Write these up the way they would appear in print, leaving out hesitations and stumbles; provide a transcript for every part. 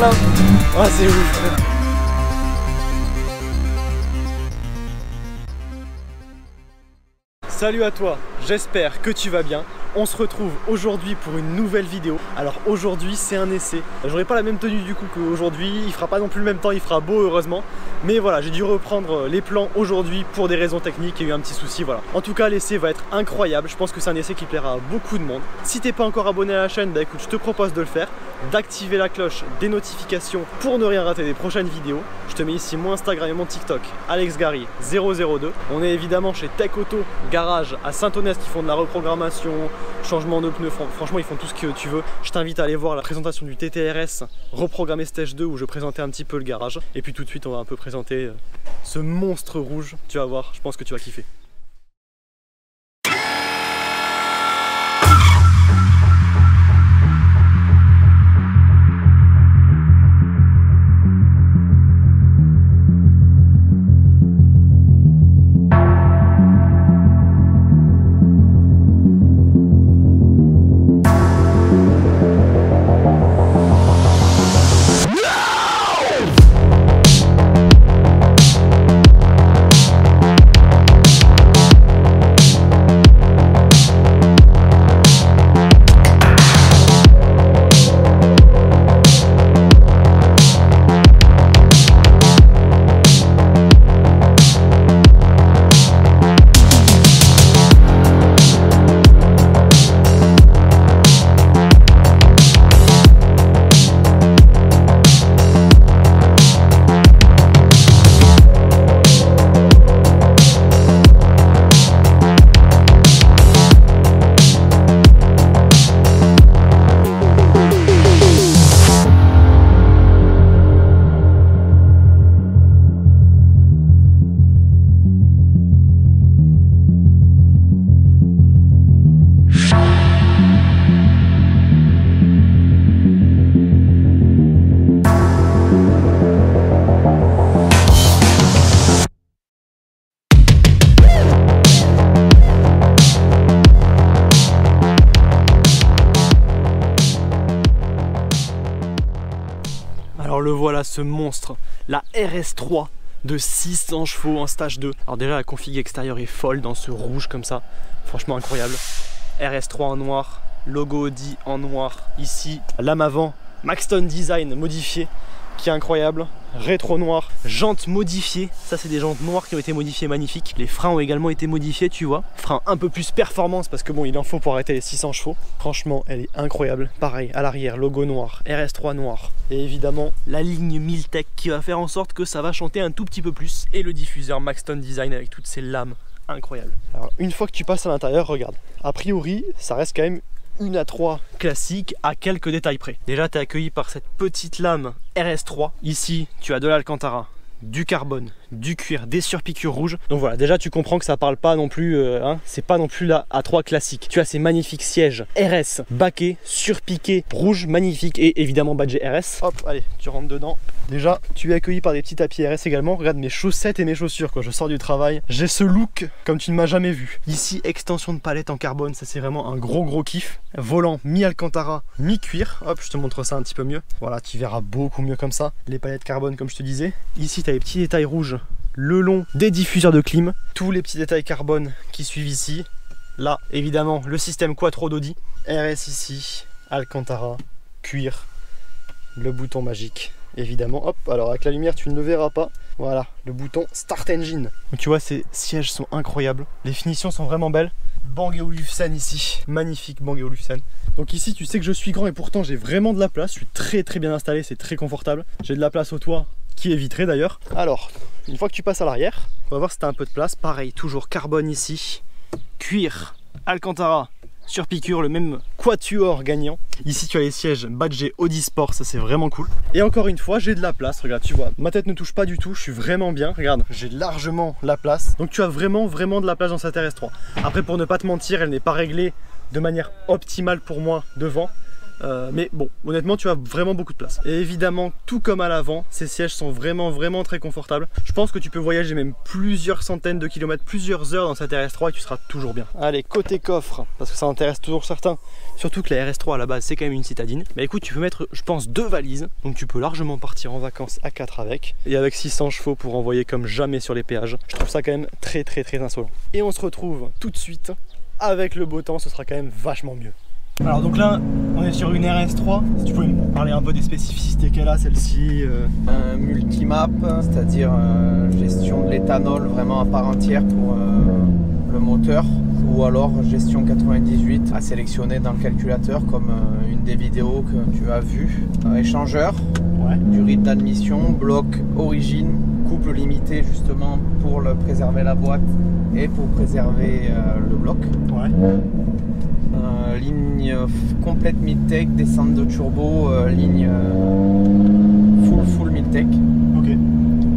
là. Ah, c'est ouf. Salut à toi, j'espère que tu vas bien. On se retrouve aujourd'hui pour une nouvelle vidéo. Alors aujourd'hui c'est un essai. J'aurai pas la même tenue du coup qu'aujourd'hui. Il fera pas non plus le même temps, il fera beau heureusement. Mais voilà, j'ai dû reprendre les plans aujourd'hui pour des raisons techniques. Il y a eu un petit souci, voilà. En tout cas l'essai va être incroyable. Je pense que c'est un essai qui plaira à beaucoup de monde. Si t'es pas encore abonné à la chaîne, bah écoute, je te propose de le faire, d'activer la cloche des notifications pour ne rien rater des prochaines vidéos. Je te mets ici mon Instagram et mon TikTok, AlexGary002. On est évidemment chez Tech Auto Garage à Saint-Onest qui font de la reprogrammation, changement de pneus, franchement ils font tout ce que tu veux. Je t'invite à aller voir la présentation du TTRS reprogrammé Stage 2 où je présentais un petit peu le garage. Et puis tout de suite on va un peu présenter ce monstre rouge, tu vas voir, je pense que tu vas kiffer. Alors le voilà ce monstre, la RS3 de 600 chevaux en stage 2. Alors déjà la config extérieure est folle dans ce rouge comme ça, franchement incroyable. RS3 en noir, logo Audi en noir, ici lame avant, Maxton Design modifié qui est incroyable, rétro noir, jantes modifiées, ça c'est des jantes noires qui ont été modifiées, magnifiques. Les freins ont également été modifiés, tu vois, freins un peu plus performance parce que bon il en faut pour arrêter les 600 chevaux. Franchement elle est incroyable, pareil à l'arrière, logo noir, RS3 noir et évidemment la ligne Miltech qui va faire en sorte que ça va chanter un tout petit peu plus et le diffuseur Maxton Design avec toutes ces lames incroyables. Alors une fois que tu passes à l'intérieur, regarde, a priori ça reste quand même une A3 classique à quelques détails près. Déjà tu es accueilli par cette petite lame RS3. Ici tu as de l'Alcantara, du carbone, du cuir, des surpiqûres rouges. Donc voilà, déjà tu comprends que ça parle pas non plus, c'est pas non plus la A3 classique. Tu as ces magnifiques sièges RS baquets, surpiqués, rouges, magnifiques et évidemment badgé RS. Hop, allez, tu rentres dedans. Déjà, tu es accueilli par des petits tapis RS également. Regarde mes chaussettes et mes chaussures quand je sors du travail. J'ai ce look comme tu ne m'as jamais vu. Ici, extension de palette en carbone, ça c'est vraiment un gros kiff. Volant mi-Alcantara, mi-cuir. Hop, je te montre ça un petit peu mieux. Voilà, tu verras beaucoup mieux comme ça. Les palettes carbone comme je te disais. Ici, tu as les petits détails rouges le long des diffuseurs de clim. Tous les petits détails carbone qui suivent ici. Là, évidemment, le système Quattro d'Audi. RS ici, Alcantara, cuir, le bouton magique. Évidemment, hop, alors avec la lumière tu ne le verras pas. Voilà, le bouton Start Engine. Donc tu vois, ces sièges sont incroyables. Les finitions sont vraiment belles. Bang & Olufsen ici, magnifique Bang & Olufsen. Donc ici tu sais que je suis grand et pourtant j'ai vraiment de la place. Je suis très bien installé, c'est très confortable. J'ai de la place au toit qui est vitré d'ailleurs. Alors, une fois que tu passes à l'arrière, on va voir si tu as un peu de place. Pareil, toujours carbone ici, cuir, Alcantara, surpiqûre, le même quatuor gagnant. Ici tu as les sièges badgés Audi Sport, ça c'est vraiment cool. Et encore une fois j'ai de la place, regarde, tu vois, ma tête ne touche pas du tout, je suis vraiment bien, regarde, j'ai largement la place. Donc tu as vraiment de la place dans cette RS3. Après pour ne pas te mentir, elle n'est pas réglée de manière optimale pour moi devant. Mais bon, honnêtement, tu as vraiment beaucoup de place. Et évidemment, tout comme à l'avant, ces sièges sont vraiment très confortables. Je pense que tu peux voyager même plusieurs centaines de kilomètres, plusieurs heures dans cette RS3 et tu seras toujours bien. Allez, côté coffre, parce que ça intéresse toujours certains, surtout que la RS3 à la base c'est quand même une citadine. Mais écoute, tu peux mettre, je pense, 2 valises, donc tu peux largement partir en vacances à 4 avec. Et avec 600 chevaux pour envoyer comme jamais sur les péages. Je trouve ça quand même très insolent. Et on se retrouve tout de suite avec le beau temps, ce sera quand même vachement mieux. Alors donc là, on est sur une RS3. Si tu pouvais me parler un peu des spécificités qu'elle a, celle-ci. Un multimap, c'est-à-dire gestion de l'éthanol vraiment à part entière pour le moteur, ou alors gestion 98 à sélectionner dans le calculateur comme une des vidéos que tu as vues. Échangeur, Ouais. durée d'admission, bloc origine, couple limité justement pour préserver la boîte et pour préserver le bloc. Ouais. Ligne complète mid-tech, descente de turbo, ligne full mid-tech. Ok.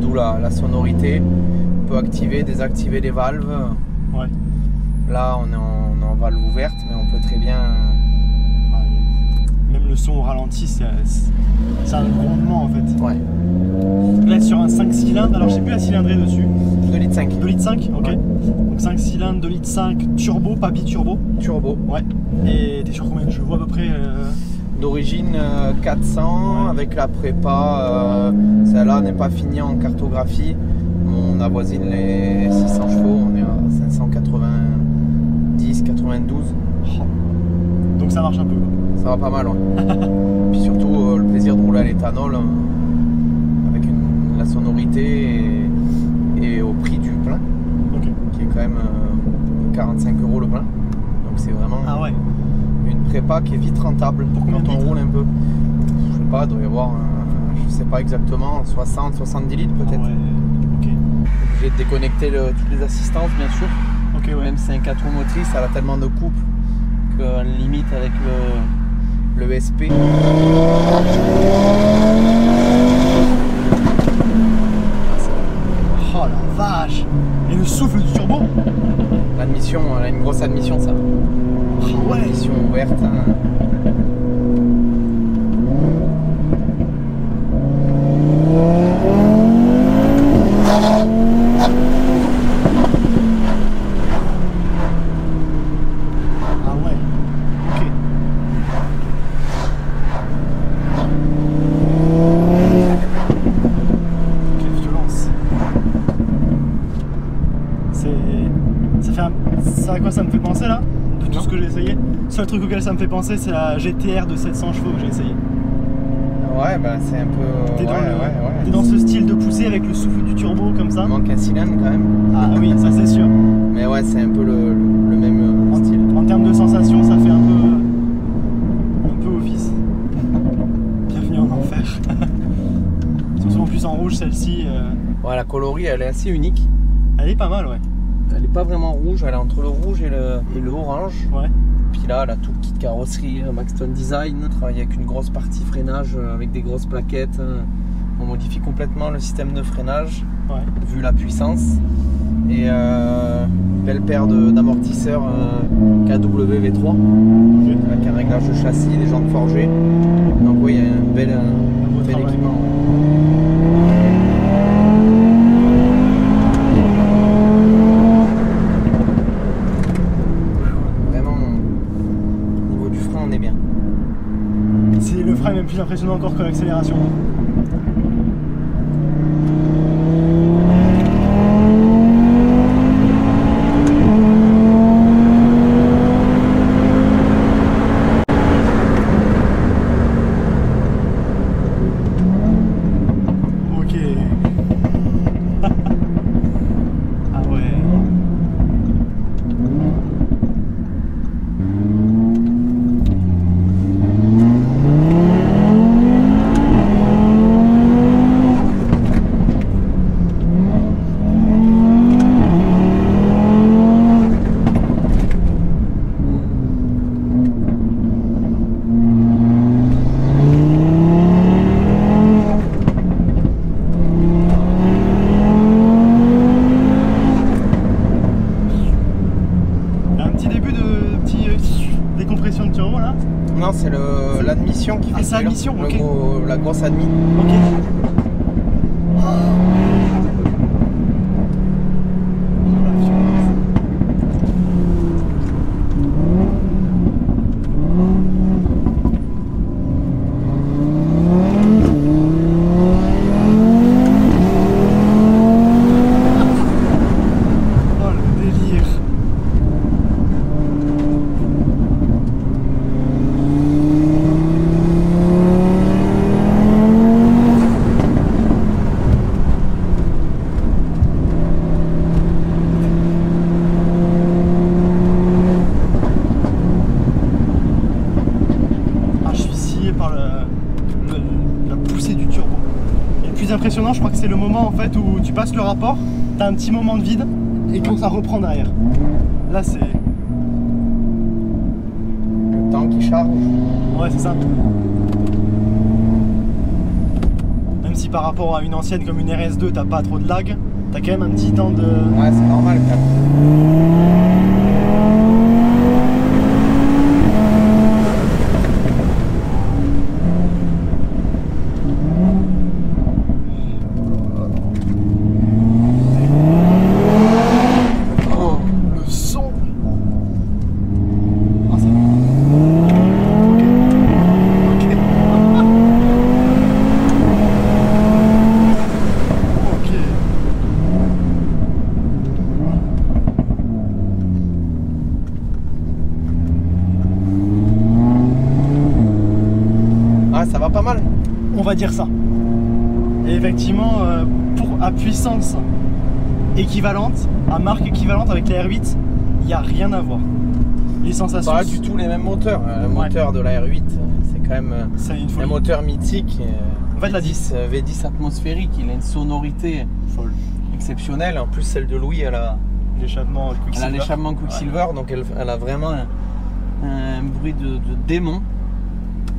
D'où la sonorité. On peut activer, désactiver les valves. Ouais. Là on est en valve ouverte, mais on peut très bien... Même le son au ralenti, c'est un grondement en fait. Ouais. Là sur un 5 cylindres, alors je sais plus la cylindrée dessus. 2,5 litres. 2 litres 5, ok. Ouais. Donc 5 cylindres, 2 litres 5, turbo, pas biturbo. Turbo. Ouais. Et t'es sur combien de chevaux à peu près D'origine 400, Ouais. avec la prépa, celle-là n'est pas finie en cartographie. On avoisine les 600 chevaux, on est à 590, 92. Oh. Donc ça marche un peu. Ça va pas mal, ouais. Puis surtout le plaisir de rouler à l'éthanol avec la sonorité et au prix du plein, Ok. qui est quand même 45 € le plein. Donc c'est vraiment Ah ouais. une prépa qui est vite rentable Pour combien quand de on litres roule un peu. Je sais pas, il doit y avoir, je sais pas exactement, 60-70 litres peut-être. Ah ouais. Ok. J'ai déconnecté toutes les assistances bien sûr. Ok, ouais. Même si c'est un 4 roues motrices, elle a tellement de couple que limite avec le SP. Oh la vache. Et le souffle du turbo. L'admission, elle a une grosse admission ça. Ah ouais. Admission ouverte. Hein. Ah ouais. Ok. Quelle violence. Ça à quoi ça me fait penser là? De tout Non. ce que j'ai essayé. Le seul truc auquel ça me fait penser, c'est la GTR de 700 chevaux que j'ai essayé. Ouais, bah c'est un peu. T'es ouais. dans ce style de poussée avec le souffle du turbo comme ça. Il manque un cylindre quand même. Ah oui, ça c'est sûr. Mais ouais, c'est un peu le même style. En termes de sensation, ça fait un peu office. Bienvenue en enfer. Surtout en plus en rouge, celle-ci, Ouais, la coloris elle est assez unique. elle est pas mal, ouais. Elle est pas vraiment rouge, elle est entre le rouge et le orange. Ouais. Puis là, elle a tout kit carrosserie, Maxton Design. On travaille avec une grosse partie freinage avec des grosses plaquettes. On modifie complètement le système de freinage Ouais. vu la puissance. Et belle paire d'amortisseurs KW V3 avec un réglage de châssis, des jantes forgées. Donc oui, il y a un bel travail. équipement. Vraiment, au niveau du frein, on est bien. Le frein est même plus impressionnant encore que l'accélération. Ok. Ah ouais. Non, c'est l'admission qui fait. Ah, c'est l'admission, ok. La grosse admis. Ok. Impressionnant, je crois que c'est le moment en fait où tu passes le rapport, tu as un petit moment de vide et quand ça reprend derrière. Là c'est... Le temps qui charge. Ouais, c'est ça. Même si par rapport à une ancienne comme une RS2 t'as pas trop de lag, t'as quand même un petit temps de... Ouais, c'est normal quand même. Ça va pas mal. On va dire ça. Et effectivement, à puissance équivalente, à marque équivalente avec la R8, il n'y a rien à voir. Les sensations... Pas du tout les mêmes moteurs. Le moteur de la R8, c'est quand même un moteur mythique. En fait, la V10 atmosphérique, il a une sonorité folle, exceptionnelle. En plus, celle de Louis, elle a l'échappement Quicksilver, ouais. Donc elle a vraiment un bruit de démon.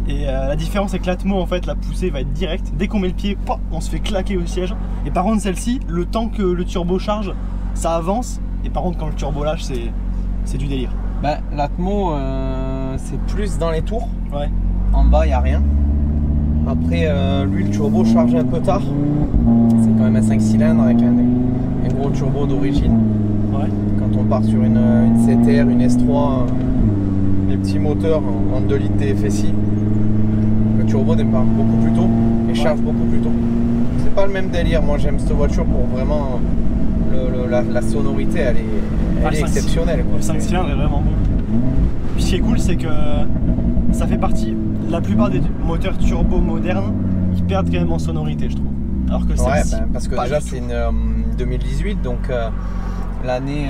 Et la différence c'est que l'Atmo en fait la poussée va être directe, dès qu'on met le pied, on se fait claquer au siège. Et par contre celle-ci, le temps que le turbo charge, ça avance. Et par contre quand le turbo lâche, c'est du délire. Ben, l'Atmo c'est plus dans les tours. Ouais. En bas il n'y a rien. Après lui le turbo charge un peu tard. C'est quand même un 5 cylindres avec un gros turbo d'origine. Ouais. Quand on part sur une CTR, une S3, les petits moteurs en 2 litres DFSI. Le turbo démarre beaucoup plus tôt et charge beaucoup plus tôt. C'est pas le même délire. Moi j'aime cette voiture pour vraiment la sonorité, elle est exceptionnelle. Le 5 cylindres est vraiment beau. Puis ce qui est cool, c'est que ça fait partie. La plupart des moteurs turbo modernes, ils perdent quand même en sonorité, je trouve. Alors que celle-ci, parce que déjà c'est une 2018, donc l'année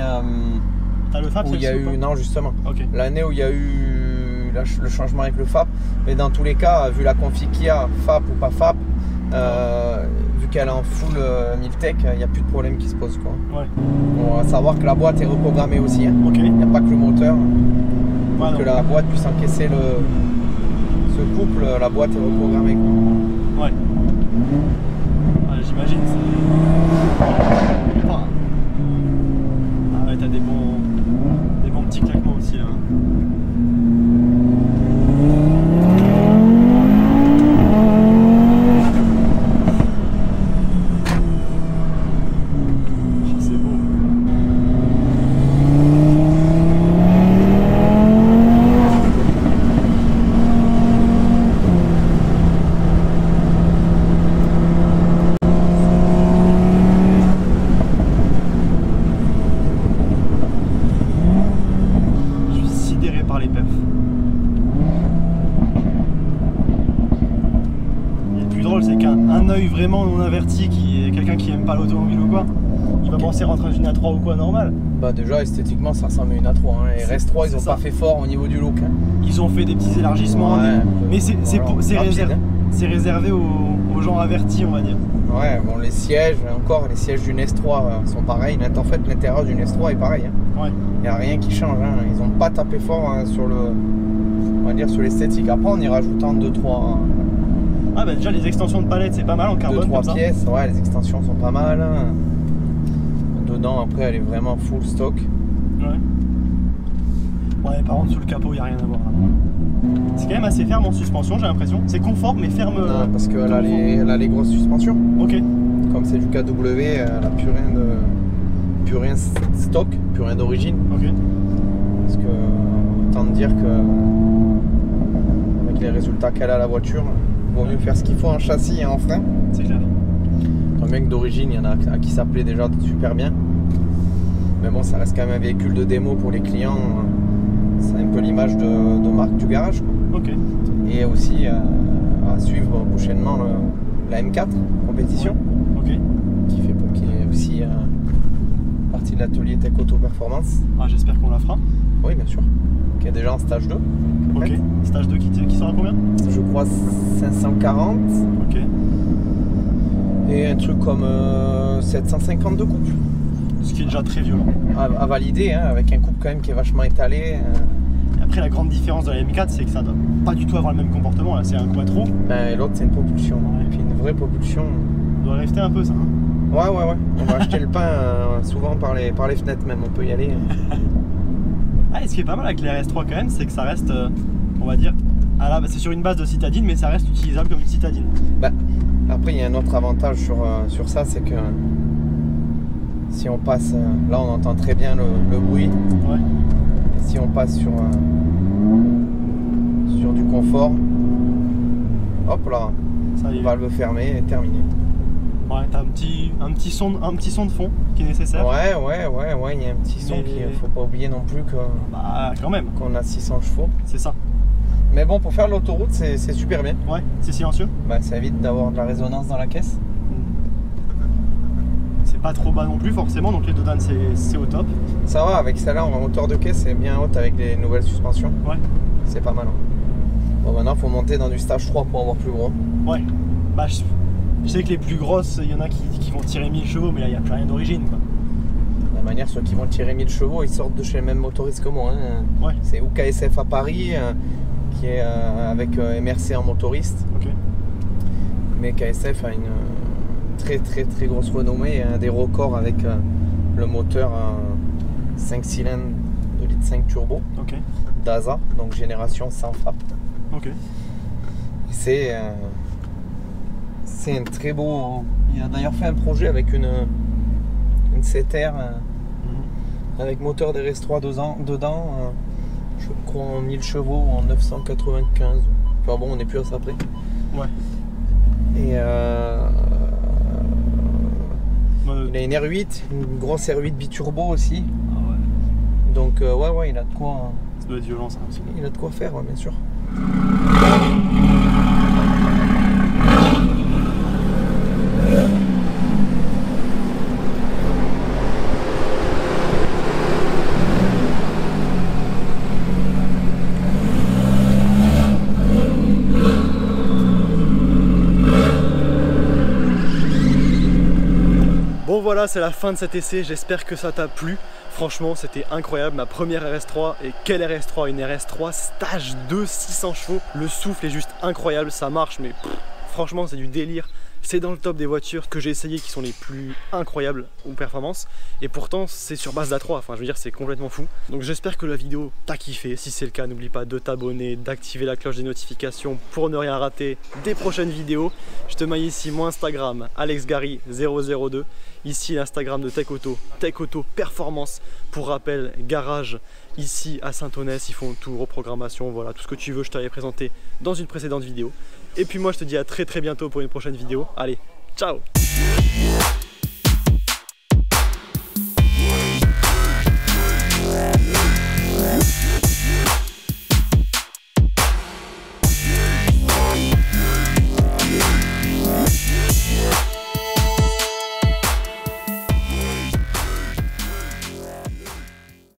t'as le FAP où il y a eu non justement. Okay. L'année où il y a eu le changement avec le FAP, mais dans tous les cas, vu la config qu'il y a, FAP ou pas FAP, vu qu'elle est en full Miltech, il n'y a plus de problème qui se pose, quoi. Ouais. On va savoir que la boîte est reprogrammée aussi, hein. Okay. Il n'y a pas que le moteur. Ouais, que la boîte puisse encaisser ce couple, la boîte est reprogrammée, quoi. Ouais. J'imagine. Ah ouais, t'as des bons petits claquements aussi là. Vraiment non averti, qui est quelqu'un qui aime pas l'automobile ou quoi, il va penser rentrer dans une A3 ou quoi normal. Bah déjà esthétiquement ça ressemble à une A3, hein. Les RS3 ils ont pas fait fort au niveau du look, hein. Ils ont fait des petits élargissements, ouais, mais c'est réservé aux gens avertis, on va dire. Ouais, bon les sièges d'une S3 sont pareils, en fait l'intérieur d'une S3 est pareil, hein. Ouais. Il n'y a rien qui change, hein. Ils ont pas tapé fort, hein, sur l'esthétique. Après en y rajoutant 2-3 Ah bah déjà les extensions de palette c'est pas mal en carbone. 2-3 pièces, ouais, les extensions sont pas mal. Dedans après elle est vraiment full stock. Ouais. Ouais, par contre, sous le capot, il n'y a rien à voir. C'est quand même assez ferme en suspension, j'ai l'impression. C'est confort, mais ferme. Non, parce qu'elle a les grosses suspensions. Ok. Comme c'est du KW, elle n'a plus rien stock, plus rien d'origine. Ok. Parce que autant dire que avec les résultats qu'elle a la voiture, il vaut mieux faire ce qu'il faut en châssis et en frein. C'est clair. Un mec d'origine, il y en a à qui ça plaît déjà super bien. Mais bon, ça reste quand même un véhicule de démo pour les clients. C'est un peu l'image de marque du garage, quoi. Ok. Et aussi à suivre prochainement la M4 compétition. Ouais. Ok. Qui est aussi partie de l'atelier Tech Auto Performance. Ah, j'espère qu'on la fera. Oui, bien sûr. Qui est déjà en stage 2. Ok. Stage 2 qui sera combien? Je crois 540. Ok. Et un truc comme 750 de couple. Ce qui est déjà très violent. À valider, hein, avec un couple quand même qui est vachement étalé. Et après, la grande différence de la M4, c'est que ça doit pas du tout avoir le même comportement. Là, c'est un quattro. Ben, l'autre, c'est une propulsion. Ouais. Et puis une vraie propulsion. On doit rester un peu ça. Hein. Ouais. On va acheter le pain souvent par les fenêtres même. On peut y aller. Ah, et ce qui est pas mal avec les RS3 quand même, c'est que ça reste, on va dire, c'est sur une base de citadine, mais ça reste utilisable comme une citadine. Bah, après, il y a un autre avantage sur ça, c'est que si on passe, là on entend très bien le bruit. Ouais. Et si on passe sur du confort, hop là, Ça y est. valve fermée et terminé. Ouais, t'as un petit son de fond qui est nécessaire. Ouais, il y a un petit son qu'il faut pas oublier non plus Bah, quand même. qu'on a 600 chevaux. C'est ça. Mais bon, pour faire l'autoroute, c'est super bien. Ouais, c'est silencieux. Bah, ça évite d'avoir de la résonance dans la caisse. C'est pas trop bas non plus forcément, donc les deux dames c'est au top. Ça va, avec celle-là, en hauteur de caisse, c'est bien haute avec les nouvelles suspensions. Ouais. C'est pas mal. Hein. Bon, maintenant, il faut monter dans du stage 3 pour avoir plus gros. Ouais. Bah, je sais que les plus grosses, il y en a qui vont tirer 1000 chevaux, mais là, il n'y a plus rien d'origine, quoi. De la manière, ceux qui vont tirer 1000 chevaux, ils sortent de chez le même motoriste que moi. Hein. Ouais. C'est ou KSF à Paris, qui est avec MRC en motoriste. Ok. Mais KSF a une très grosse renommée, un des records avec le moteur 5 cylindres 2,5 litres turbo. Ok. DASA, donc génération sans frappe. Ok. C'est un très beau. Il a d'ailleurs fait un projet avec une CTR avec moteur d'RS3 dedans, je crois en 1000 chevaux en 995. Enfin bon, on n'est plus à ça près. Ouais. Et il a une R8, une grosse R8 biturbo aussi. Ah ouais. Donc ouais, il a de quoi. Ça doit être violent ça aussi. Il a de quoi faire, ouais, bien sûr. Bon voilà, c'est la fin de cet essai, j'espère que ça t'a plu. Franchement, c'était incroyable, ma première RS3. Et quelle RS3? Une RS3 stage 2, 600 chevaux. Le souffle est juste incroyable, ça marche, mais franchement, c'est du délire. C'est dans le top des voitures que j'ai essayé qui sont les plus incroyables aux performances. Et pourtant, c'est sur base d'A3, enfin je veux dire, c'est complètement fou. Donc j'espère que la vidéo t'a kiffé. Si c'est le cas, n'oublie pas de t'abonner, d'activer la cloche des notifications pour ne rien rater des prochaines vidéos. Je te mets ici mon Instagram, AlexGary002. Ici l'Instagram de Tech Auto Performance. Pour rappel, garage ici à Saint-Onès, ils font tout, reprogrammation, voilà, tout ce que tu veux, je t'avais présenté dans une précédente vidéo. Et puis moi je te dis à très bientôt pour une prochaine vidéo. Allez, ciao! Yeah.